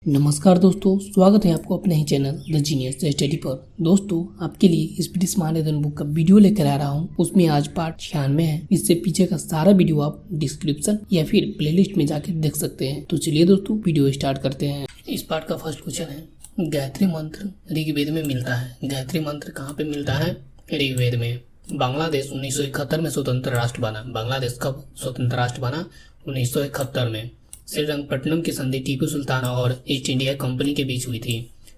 नमस्कार दोस्तों, स्वागत है आपको अपने ही चैनल द जीनियस स्टडी पर। दोस्तों, आपके लिए स्पीड महानिधन बुक का वीडियो लेकर आ रहा हूँ। उसमें आज पार्ट 96 है। इससे पीछे का सारा वीडियो आप डिस्क्रिप्शन या फिर प्लेलिस्ट में जाके देख सकते हैं। तो चलिए दोस्तों, वीडियो स्टार्ट करते हैं। इस पार्ट का फर्स्ट क्वेश्चन है, गायत्री मंत्र ऋग्वेद में मिलता है। गायत्री मंत्र कहाँ पे मिलता है? ऋग्वेद में। बांग्लादेश 1971 में स्वतंत्र राष्ट्र बना। बांग्लादेश कब स्वतंत्र राष्ट्र बना? 1971 में। श्रीरंगपट्टनम की संधि टीपू सुल्तान और ईस्ट इंडिया कंपनी के बीच हुई थी।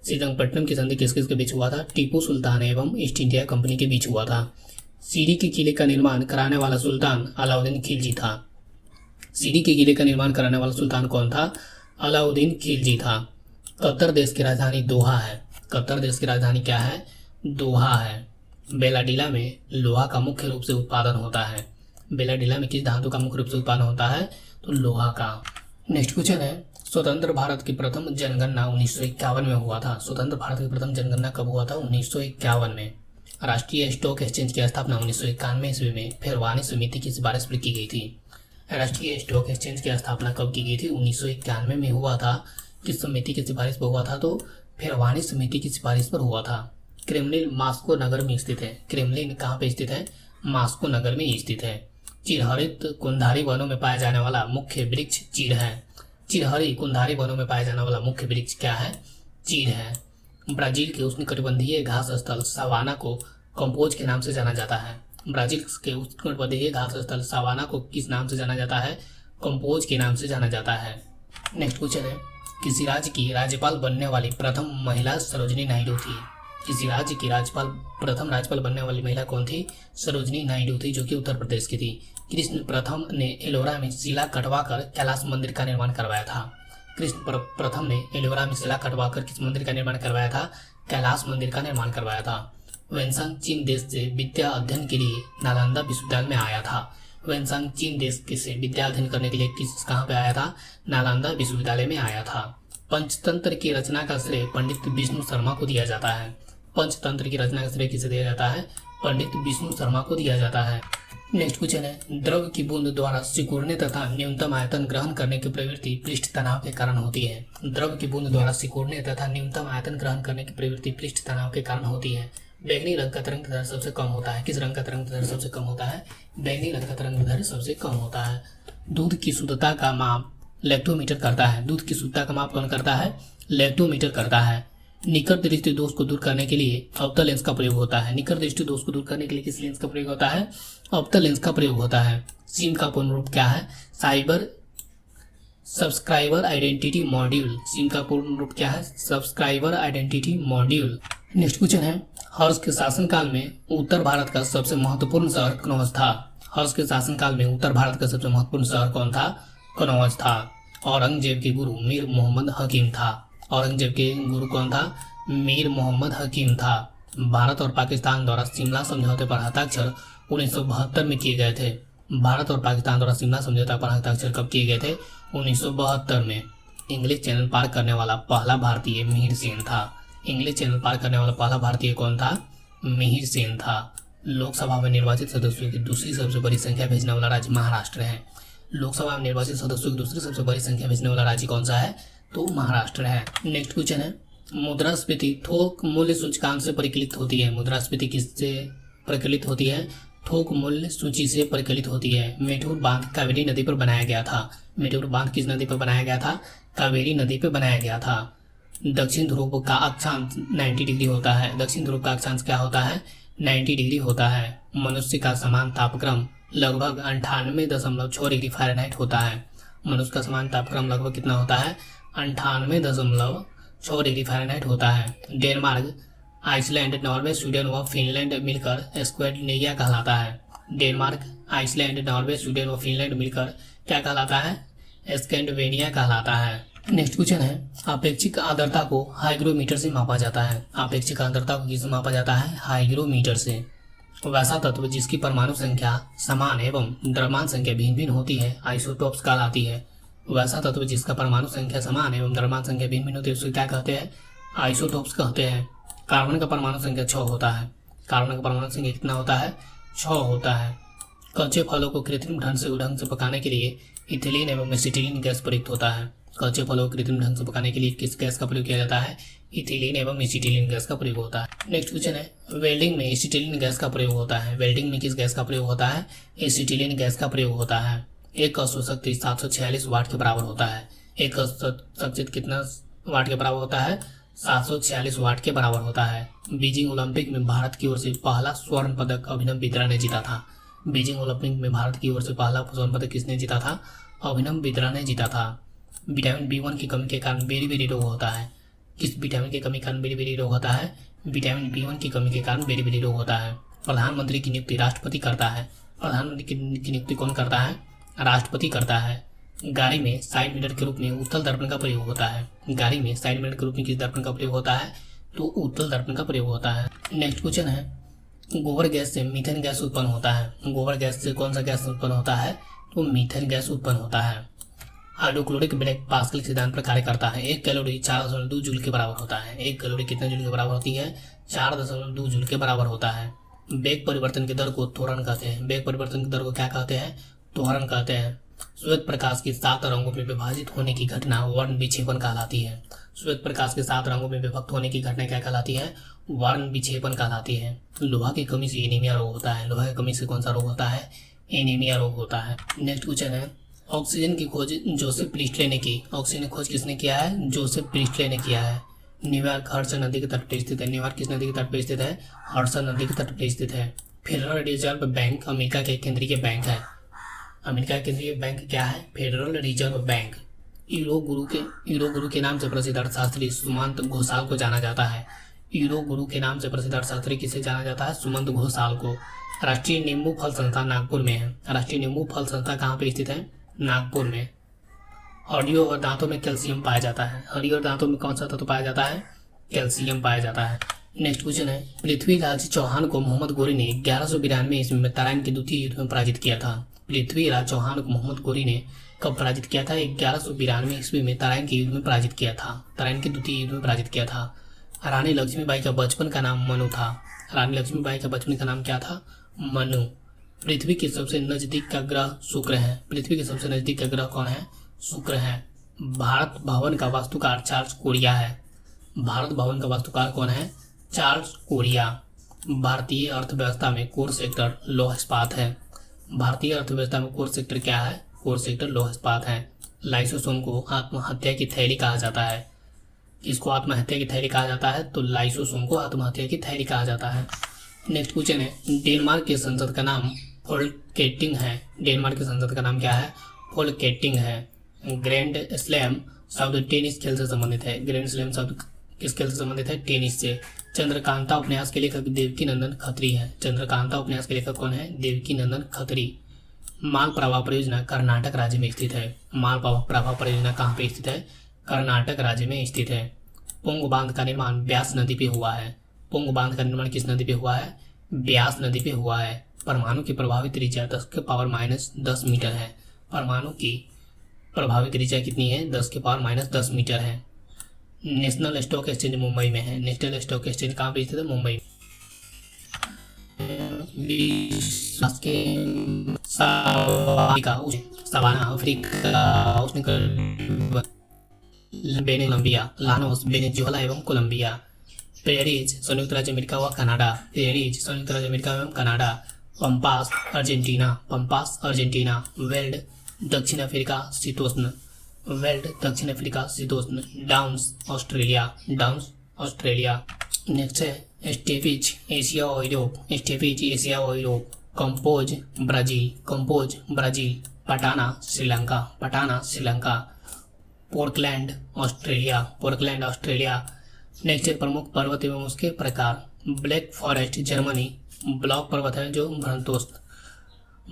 श्रीरंगपट्टनम की संधि किस किस के बीच हुआ था? टीपू सुल्तान एवं ईस्ट इंडिया कंपनी के बीच हुआ था। सीरी के किले का निर्माण कराने वाला सुल्तान अलाउद्दीन खिलजी था। सीरी के किले का निर्माण कराने वाला सुल्तान कौन था? अलाउद्दीन खिलजी था। कतर देश की राजधानी दोहा है। कतर देश की राजधानी क्या है? दोहा है। बेलाडीला में लोहा का मुख्य रूप से उत्पादन होता है। बेलाडीला में किस धातु का मुख्य रूप से उत्पादन होता है? तो लोहा का। नेक्स्ट क्वेश्चन है, स्वतंत्र भारत की प्रथम जनगणना 1951 में हुआ था। स्वतंत्र भारत की प्रथम जनगणना कब हुआ था? 1951 में। राष्ट्रीय स्टॉक एक्सचेंज की स्थापना 1991 ईस्वी में फिरवानी समिति की सिफारिश पर की गई थी। राष्ट्रीय स्टॉक एक्सचेंज की स्थापना कब की गई थी? 1991 में हुआ था। किस समिति की सिफारिश पर हुआ था? तो फिरवानी समिति की सिफारिश पर हुआ था। क्रेमलिन मास्को नगर में स्थित है। क्रेमलिन कहाँ पे स्थित है? मास्को नगर में स्थित है। चिरहरित कुंधारी वनों में पाया जाने वाला मुख्य वृक्ष चीड़ है। चिरहरी कुंधारी वनों में पाया जाने वाला मुख्य वृक्ष क्या है? चीड़ है। ब्राजील के उष्णकटिबंधीय घास स्थल सवाना को कंपोज के नाम से जाना जाता है। ब्राजील के उष्णकटिबंधीय घास स्थल सवाना को किस नाम से जाना जाता है? कंपोज के नाम से जाना जाता है। नेक्स्ट क्वेश्चन है, किसी राज्य की राज्यपाल बनने वाली प्रथम महिला सरोजिनी नायडू थी। किसी राज्य की प्रथम राज्यपाल बनने वाली महिला कौन थी? सरोजिनी नायडू थी, जो कि उत्तर प्रदेश की थी। कृष्ण प्रथम ने एलोरा में शिला कटवाकर कैलाश मंदिर का निर्माण करवाया था। कृष्ण प्रथम ने एलोरा में शिला कटवाकर किस मंदिर का निर्माण करवाया था? कैलाश मंदिर का निर्माण करवाया था। वेनसांग चीन देश से विद्या अध्ययन के लिए नालंदा विश्वविद्यालय में आया था। वेनसांग चीन देश से विद्या अध्ययन करने के लिए कहाँ पे आया था? नालंदा विश्वविद्यालय में आया था। पंचतंत्र की रचना का श्रेय पंडित विष्णु शर्मा को दिया जाता है। पंचतंत्र की रचना का श्रेय किसे दिया जाता है? पंडित विष्णु शर्मा को दिया जाता है। नेक्स्ट क्वेश्चन है, द्रव की बूंद द्वारा सिकुड़ने तथा न्यूनतम आयतन ग्रहण करने की प्रवृत्ति पृष्ठ तनाव के कारण होती है। द्रव की बूंद द्वारा सिकुड़ने तथा न्यूनतम आयतन ग्रहण करने की प्रवृत्ति पृष्ठ तनाव के कारण होती है। बैंगनी रंग का तरंग दैर्ध्य सबसे कम होता है। किस रंग का तरंग दैर्ध्य सबसे कम होता है? बैंगनी रंग का तरंग दैर्ध्य सबसे कम होता है। दूध की शुद्धता का माप लैक्टोमीटर करता है। दूध की शुद्धता का माप कौन करता है? लैक्टोमीटर करता है। निकट दृष्टि दोष को दूर करने के लिए अवतल लेंस का प्रयोग होता है। निकट दृष्टि दोष को दूर करने के लिए किस लेंस का प्रयोग होता है? अवतल लेंस का प्रयोग होता है। सिम का पूर्ण रूप क्या है? Cyber subscriber identity module. SIM का पूर्ण रूप क्या है? Subscriber identity module. Next question है, हर्ष के शासनकाल में उत्तर भारत का सबसे महत्वपूर्ण शहर कनौज था। हर्ष के शासनकाल में उत्तर भारत का सबसे महत्वपूर्ण शहर कौन था? कनौज था। औरंगजेब के गुरु मीर मोहम्मद हकीम था। औरंगजेब के गुरु कौन था? मीर मोहम्मद हकीम था। भारत और पाकिस्तान द्वारा शिमला समझौते पर हस्ताक्षर 1972 में किए गए थे। भारत और पाकिस्तान द्वारा शिमला समझौता पर हस्ताक्षर कब किए गए थे? 1972 में। इंग्लिश चैनल पार करने वाला पहला भारतीय मिहिर सेन था। इंग्लिश चैनल पार करने वाला पहला भारतीय कौन था? मिहिर सेन था। लोकसभा में निर्वाचित सदस्यों की दूसरी सबसे बड़ी संख्या भेजने वाला राज्य महाराष्ट्र है। लोकसभा में निर्वाचित सदस्यों की दूसरी सबसे बड़ी संख्या भेजने वाला राज्य कौन सा है? तो महाराष्ट्र है। नेक्स्ट क्वेश्चन है, मुद्रास्फीति थोक मूल्य सूचकांक से परिकलित होती है। मुद्रास्फीति किससे परिकलित होती है? थोक मूल्य सूची से परिकलित होती है। मेठूर बांध कावेरी नदी पर बनाया गया था। मेठूर बांध किस नदी पर बनाया गया था? कावेरी नदी पर बनाया गया था। दक्षिण ध्रुव का अक्षांश 90 डिग्री होता है। दक्षिण ध्रुव का अक्षांश क्या होता है? 90 डिग्री होता है। मनुष्य का समान तापक्रम लगभग 98.6 डिग्री फ़ारेनहाइट होता है। मनुष्य का समान तापक्रम लगभग कितना होता है? 98.6 डिग्री फ़ारेनहाइट होता है। डेनमार्क, आइसलैंड, नॉर्वे, स्वीडन व फिनलैंड मिलकर स्क्वेडनेविया कहलाता है। डेनमार्क, आइसलैंड, नॉर्वे, स्वीडन व फिनलैंड मिलकर क्या कहलाता है? स्कैंडिनेविया कहलाता है। नेक्स्ट क्वेश्चन है, आपेक्षिक आर्द्रता को हाइग्रोमीटर से मापा जाता है। आपेक्षिक आर्द्रता को किससे मापा जाता है? हाइग्रोमीटर से। वैसा तत्व जिसकी परमाणु संख्या समान एवं द्रव्यमान संख्या भिन्न भिन्न होती है आइसोटोप्स कहलाती है। वैसा तत्व जिसका परमाणु संख्या समान एवं द्रव्यमान संख्या भिन्न भिन्न होती है उसको क्या कहते हैं? आइसोटोप्स कहते हैं। कार्बन का परमाणु संख्या 6 होता है। कार्बन का परमाणु संख्या कितना होता है? 6 होता है। कच्चे फलों को कृत्रिम ढंग से पकाने के लिए इथिलीन एवं एसिटिलीन गैस प्रयुक्त होता है। कच्चे फलों को कृत्रिम ढंग से पकाने के लिए किस गैस का प्रयोग किया जाता है? इथिलीन एवं एसिटिलीन गैस का प्रयोग होता है। नेक्स्ट क्वेश्चन है, वेल्डिंग में एसिटिलीन गैस का प्रयोग होता है। वेल्डिंग में किस गैस का प्रयोग होता है? एसिटिलीन गैस का प्रयोग होता है। एक अशोषक 746 वाट के बराबर होता है। एक अशोषक कितना वाट के बराबर होता है? 746 वाट के बराबर होता है। बीजिंग ओलंपिक में भारत की ओर से पहला स्वर्ण पदक अभिनव बिंद्रा ने जीता था। बीजिंग ओलंपिक में भारत की ओर से पहला स्वर्ण पदक किसने जीता था? अभिनव बिंद्रा ने जीता था। विटामिन B1 की कमी के कारण बेरी-बेरी रोग होता है। किस विटामिन की कमी के कारण बेरी-बेरी रोग होता है? विटामिन B1 की कमी के कारण बेरी-बेरी रोग होता है। प्रधानमंत्री की नियुक्ति राष्ट्रपति करता है। प्रधानमंत्री की नियुक्ति कौन करता है? राष्ट्रपति करता है। गाड़ी में साइड मिरर के रूप में उत्तल दर्पण का प्रयोग होता है। गाड़ी में साइड मिरर के रूप में किस दर्पण का प्रयोग होता है? तो उत्तल दर्पण का प्रयोग होता है। नेक्स्ट क्वेश्चन है, गोबर गैस से मीथेन गैस उत्पन्न होता है। गोबर गैस से कौन सा गैस उत्पन्न होता है? तो मीथेन गैस उत्पन्न होता है। हाइड्रोक्लोरिक ब्लैक पास्कल के सिद्धांत पर कार्य करता है। 1 कैलोरी 4.2 जूल के बराबर होता है। 1 कैलोरी कितने जूल के बराबर होती है? 4.2 जूल के बराबर होता है। वेग परिवर्तन की दर को त्वरण कहते हैं। वेग परिवर्तन की दर को क्या कहते हैं? त्वरण कहते हैं। श्वेत प्रकाश के 7 रंगों में विभाजित होने की घटना वर्ण विक्षेपण कहलाती है। श्वेत प्रकाश के 7 रंगों में विभक्त होने की घटना क्या कहलाती है? वर्ण विक्षेपण कहलाती है। लोहा की कमी से एनीमिया रोग होता है। लोहा की कमी से कौन सा रोग होता है? एनीमिया रोग होता है। नेक्स्ट क्वेश्चन है, ऑक्सीजन की खोज जोसेफ प्रिस्टले ने की। ऑक्सीजन की खोज किसने किया है? जोसेफ प्रिस्टले ने किया है। न्यूयॉर्क हडसन नदी के तट पर स्थित है। न्यूयॉर्क किस नदी के तट पर स्थित है? हडसन नदी के तट पर स्थित है। फेडरल रिजर्व बैंक अमेरिका के केंद्रीय बैंक है। अमेरिका का केंद्रीय बैंक क्या है? Federal reserve bank. यूरो गुरु के नाम से प्रसिद्ध अर्थशास्त्री सुमंत घोषाल को जाना जाता है। यूरो गुरु के नाम से प्रसिद्ध अर्थशास्त्री किसे जाना जाता है? सुमंत घोषाल को। राष्ट्रीय नींबू फल संस्थान नागपुर में है। राष्ट्रीय नींबू फल संस्थान कहाँ पे स्थित है? नागपुर में। हड्डियों और दांतों में कैल्शियम पाया जाता है। हड्डियों और दांतों में कौन सा तत्व पाया जाता है? कैल्शियम पाया जाता है। नेक्स्ट क्वेश्चन है, पृथ्वीराज चौहान को मोहम्मद गोरी ने 1192 ईस्वी में तराइन के द्वितीय युद्ध में पराजित किया था। पृथ्वीराज चौहान को मोहम्मद गोरी ने कब पराजित किया था? 1192 ईस्वी में तराइन के युद्ध में पराजित किया था। तराइन के द्वितीय युद्ध में पराजित किया था। रानी लक्ष्मीबाई का बचपन का नाम मनु था। रानी लक्ष्मीबाई का बचपन का नाम क्या था? मनु। पृथ्वी के सबसे नजदीक का ग्रह शुक्र है। पृथ्वी के सबसे नजदीक का ग्रह कौन है? शुक्र है। भारत भवन का वास्तुकार चार्ल्स कोरिया है। भारत भवन का वास्तुकार कौन है? Charles Korea. भारतीय अर्थव्यवस्था में कोर सेक्टर लौह इस्पात है। भारतीय अर्थव्यवस्था में कोर सेक्टर क्या है? कोर सेक्टर लौह इस्पात है। लाइसोसोम को आत्महत्या की थैली कहा जाता है। इसको आत्महत्या की थैली कहा जाता है, तो लाइसोसोम को आत्महत्या की थैली कहा जाता है। नेक्स्ट क्वेश्चन है, डेनमार्क के संसद का नाम फोल्केटिंग है। डेनमार्क के संसद का नाम क्या है? फोल्केटिंग है। ग्रैंड स्लैम शब्द टेनिस खेल से संबंधित है। ग्रैंड स्लैम शब्द किस खेल से संबंधित है? टेनिस से। चंद्रकांता उपन्यास के लेखक देवकी नंदन खत्री है। चंद्रकांता उपन्यास के लेखक कौन है? देवकी नंदन खत्री। माल प्रवाह परियोजना कर्नाटक राज्य में स्थित है। माल प्रवाह परियोजना कहाँ पे स्थित है? कर्नाटक राज्य में स्थित है। पुंग बांध का निर्माण ब्यास नदी पे हुआ है। पुंग बांध का निर्माण किस नदी पे हुआ है? ब्यास नदी पे हुआ है। परमाणु की प्रभावित त्रिज्या 10⁻⁻10 मीटर है। परमाणु की प्रभावित त्रिज्या कितनी है? 10⁻⁻10 मीटर है। नेशनल स्टॉक एक्सचेंज मुंबई में है। नेशनल स्टॉक एक्सचेंज कहाँ पे स्थित है? मुंबई। सवाना अफ्रीका, बेनेलंबिया, लानोस, वेनेजुएला एवं कोलंबिया। पेरिस संयुक्त राज्य अमेरिका व कनाडा। पेरिस संयुक्त राज्य अमेरिका एवं Canada. Pampas Argentina. Pampas Argentina. Weld दक्षिण अफ्रीका शीतोष्ण। वेल्ड दक्षिण अफ्रीका शीतोष्ण। Downs Australia. Downs Australia. Next है स्टेपिज एशिया और यूरोप। स्टेपिज एशिया और Europe. Compose Brazil. Compose Brazil. पटाना श्रीलंका। पटाना Sri Lanka. Portland Australia. Portland Australia. Next है प्रमुख पर्वत एवं उसके प्रकार। ब्लैक फॉरेस्ट जर्मनी ब्लॉक पर्वत है जो भ्रंतोस्त।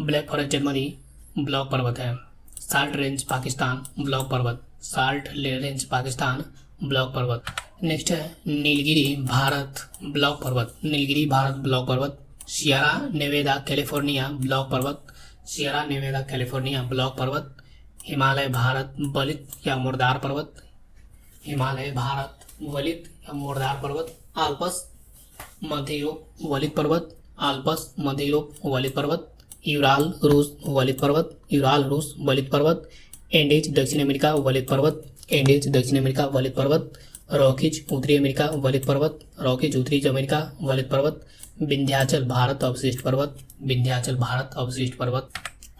ब्लैक फॉरेस्ट जर्मनी ब्लॉक पर्वत है। साल्ट रेंज पाकिस्तान ब्लॉक पर्वत। साल्ट रेंज पाकिस्तान ब्लॉक पर्वत। नेक्स्ट है नीलगिरी भारत ब्लॉक पर्वत। नीलगिरी भारत ब्लॉक पर्वत। सियरा नेवेदा कैलिफोर्निया ब्लॉक पर्वत। सियरा नेवेदा कैलिफोर्निया ब्लॉक पर्वत। हिमालय भारत वलित या मुर्दार पर्वत। हिमालय भारत वलित या मुर्दार पर्वत। आल्पस मध्य यूरोप वलित पर्वत। आल्पस मध्य यूरोप वलित पर्वत। यूराल रूस वलित पर्वत। यूराल रूस वलित पर्वत। एंडेज दक्षिण अमेरिका वलित पर्वत, एंडेज दक्षिण अमेरिका वलित पर्वत। रॉकीज उत्तरी अमेरिका वलित पर्वत, रॉकीज उत्तरी अमेरिका वलित पर्वत। विंध्याचल भारत अवशिष्ट पर्वत, विंध्याचल भारत अवशिष्ट पर्वत।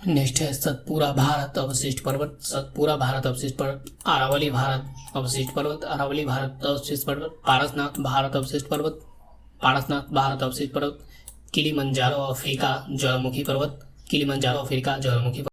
नेक्स्ट है सतपुरा भारत अवशिष्ट पर्वत, सतपुरा भारत अवशिष्ट पर्वत। अरावली भारत अवशिष्ट पर्वत, अरावली भारत अवशिष्ट पर्वत। पारसनाथ भारत अवशिष्ट पर्वत, पारसनाथ भारत अवशिष्ट पर्वत। किलिमंजारो अफ्रीका ज्वालामुखी पर्वत, किलिमंजारो अफ्रीका ज्वालामुखी पर्वत।